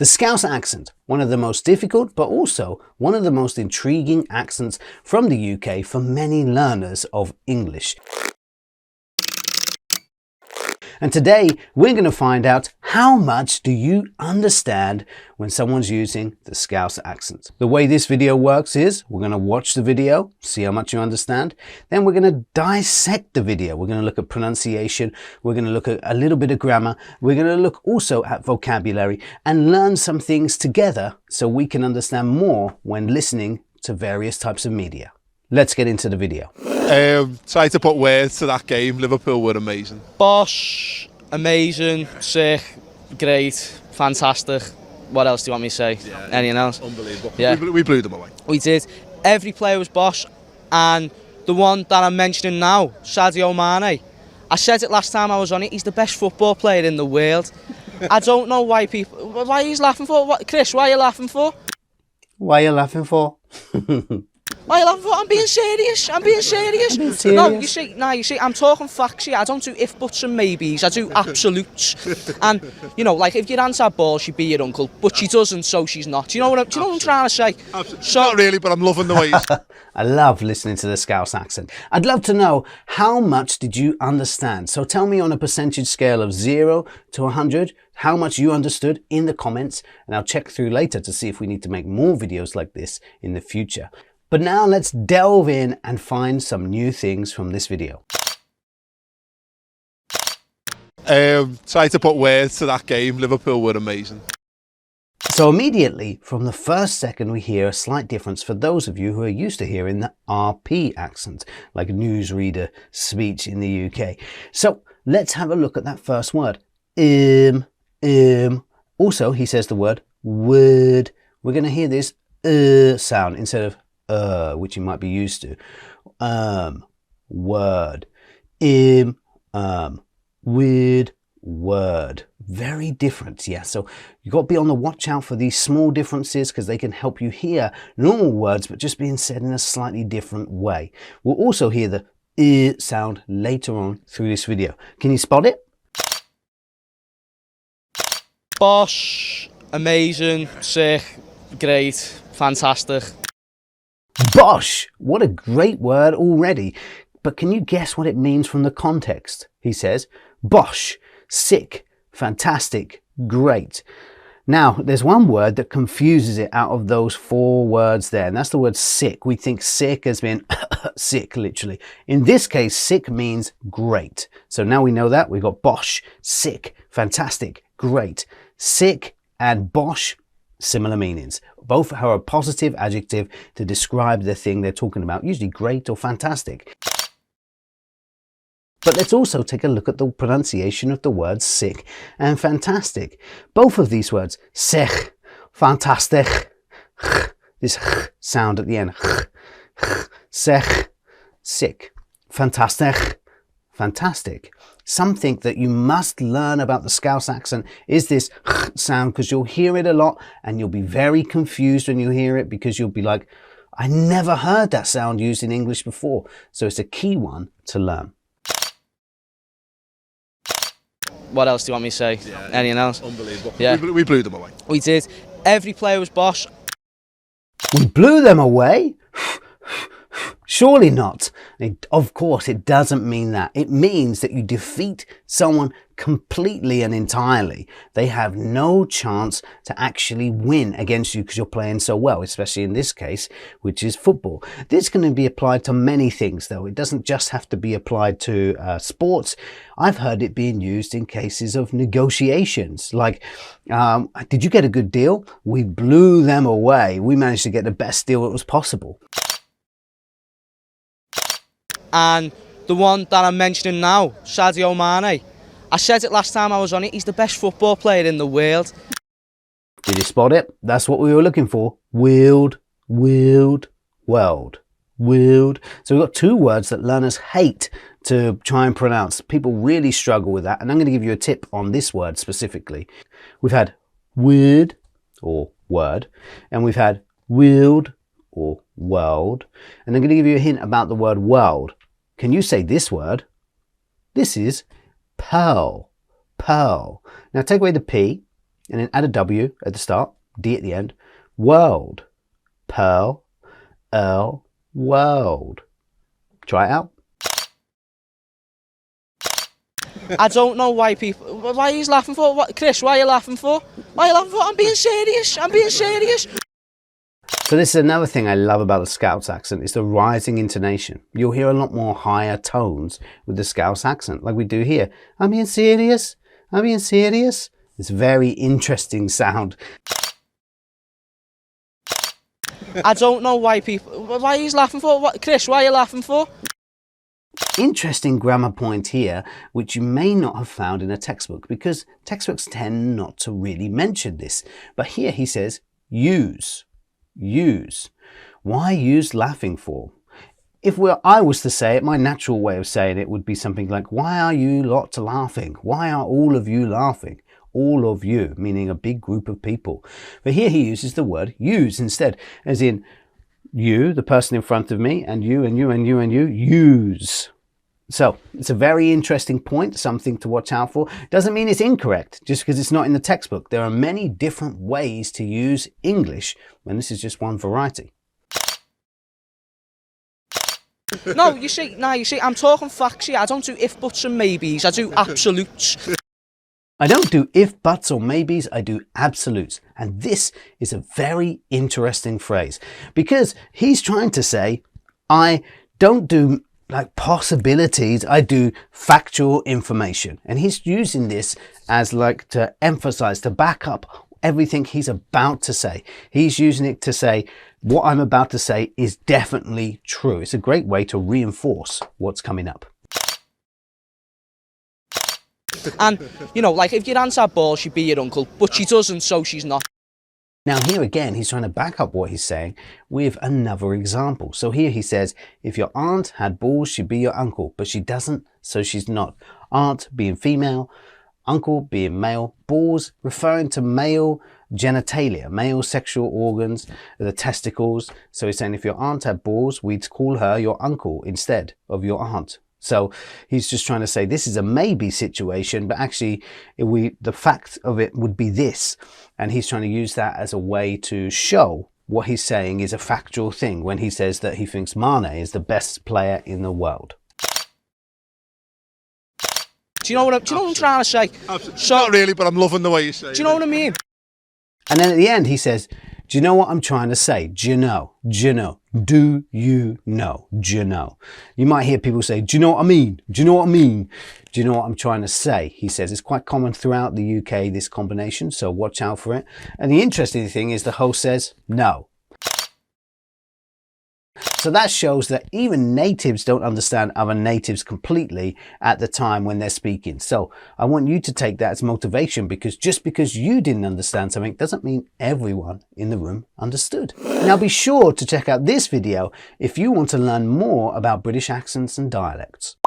The Scouse accent, one of the most difficult but also one of the most intriguing accents from the UK for many learners of English. And today we're going to find out how much do you understand when someone's using the Scouse accent. The way this video works is we're going to watch the video, see how much you understand. Then we're going to dissect the video. We're going to look at pronunciation. We're going to look at a little bit of grammar. We're going to look also at vocabulary and learn some things together so we can understand more when listening to various types of media. Let's get into the video. Try to put words to that game. Liverpool were amazing. Bosh, amazing, sick, great, fantastic. What else do you want me to say? Yeah, anything else? Unbelievable. Yeah. We blew them away. We did. Every player was bosh, and the one that I'm mentioning now, Sadio Mane. I said it last time I was on it, he's the best football player in the world. I don't know why he's laughing for. Chris, why are you laughing for? Why are you laughing for? Why are you laughing for? I'm being serious. I'm being serious. No, you see, I'm talking facts here. I don't do if, buts and maybes. I do absolutes. And, you know, like if your aunt had balls, she'd be your uncle. But she doesn't, so she's not. Do you know what I'm trying to say? So, not really, but I'm loving the ways. I love listening to the Scouse accent. I'd love to know, how much did you understand? So tell me on a percentage scale of 0 to 100, how much you understood in the comments. And I'll check through later to see if we need to make more videos like this in the future. But now let's delve in and find some new things from this video. Try to put words to that game. Liverpool were amazing. So immediately from the first second we hear a slight difference for those of you who are used to hearing the RP accent, like newsreader speech in the UK. So let's have a look at that first word. Also he says the word word. We're going to hear this sound instead of which you might be used to. Word. Weird word. Very different, yeah. So you've got to be on the watch out for these small differences because they can help you hear normal words but just being said in a slightly different way. We'll also hear the sound later on through this video. Can you spot it? Bosh, amazing, sick, great, fantastic. Bosh! What a great word already. But can you guess what it means from the context? He says, bosh, sick, fantastic, great. Now, there's one word that confuses it out of those 4 words there, and that's the word sick. We think sick as being sick, literally. In this case, sick means great. So now we know that. We've got bosh, sick, fantastic, great. Sick and bosh, similar meanings. Both are a positive adjective to describe the thing they're talking about, usually great or fantastic. But let's also take a look at the pronunciation of the words sick and fantastic. Both of these words, sick, fantastic, this sound at the end, sick, fantastic, fantastic. Something that you must learn about the Scouse accent is this sound, because you'll hear it a lot and you'll be very confused when you hear it because you'll be like, I never heard that sound used in English before. So it's a key one to learn. What else do you want me to say? Yeah, anything else? Unbelievable. Yeah. We blew them away. We did. Every player was bosh. We blew them away? Surely not. Of course, it doesn't mean that. It means that you defeat someone completely and entirely. They have no chance to actually win against you because you're playing so well, especially in this case, which is football. This can be applied to many things, though. It doesn't just have to be applied to sports. I've heard it being used in cases of negotiations. Like, did you get a good deal? We blew them away. We managed to get the best deal that was possible. And the one that I'm mentioning now, Sadio Mane. I said it last time I was on it, he's the best football player in the world. Did you spot it? That's what we were looking for. World. So we've got 2 words that learners hate to try and pronounce. People really struggle with that. And I'm going to give you a tip on this word specifically. We've had word or word, and we've had world or world. And I'm going to give you a hint about the word world. Can you say this word? This is pearl. Now take away the P and then add a W at the start, D at the end. World. Pearl, Earl, world. Try it out. I don't know why people... Why are you laughing for? What, Chris, why are you laughing for? Why are you laughing for? I'm being serious. I'm being serious. So this is another thing I love about the Scouse accent, is the rising intonation. You'll hear a lot more higher tones with the Scouse accent, like we do here. I'm being serious. I'm being serious. It's a very interesting sound. I don't know why people... Why are you laughing for? What, Chris, why are you laughing for? Interesting grammar point here, which you may not have found in a textbook, because textbooks tend not to really mention this. But here he says, use. Use. Why use laughing for? If I was to say it, my natural way of saying it would be something like, why are you lots laughing? Why are all of you laughing? All of you, meaning a big group of people. But here he uses the word use instead, as in you, the person in front of me, and you, and you, and you, and you, use. So it's a very interesting point, something to watch out for. Doesn't mean it's incorrect just because it's not in the textbook. There are many different ways to use English, and this is just one variety. No, you see, I'm talking facts here. I don't do if, buts and maybes. I do absolutes. I don't do if, buts or maybes, I do absolutes. And this is a very interesting phrase because he's trying to say, I don't do like possibilities, I do factual information. And he's using this as like to emphasize, to back up everything he's about to say. He's using it to say, what I'm about to say is definitely true. It's a great way to reinforce what's coming up. And, you know, like if your aunt had balls, she'd be your uncle, but she doesn't, so she's not. Now here again, he's trying to back up what he's saying with another example. So here he says, if your aunt had balls, she'd be your uncle, but she doesn't, so she's not. Aunt being female, uncle being male, balls referring to male genitalia, male sexual organs, the testicles. So he's saying if your aunt had balls, we'd call her your uncle instead of your aunt. So he's just trying to say this is a maybe situation, but actually the fact of it would be this. And he's trying to use that as a way to show what he's saying is a factual thing when he says that he thinks Mane is the best player in the world. Do you know what I'm trying to say? So, not really, but I'm loving the way you say it. Do you know what I mean? And then at the end he says, do you know what I'm trying to say? Do you know? Do you know? Do you know? Do you know? You might hear people say, do you know what I mean? Do you know what I mean? Do you know what I'm trying to say? He says it's quite common throughout the UK, this combination, so watch out for it. And the interesting thing is the host says no. So that shows that even natives don't understand other natives completely at the time when they're speaking. So I want you to take that as motivation, because just because you didn't understand something doesn't mean everyone in the room understood. Now be sure to check out this video if you want to learn more about British accents and dialects.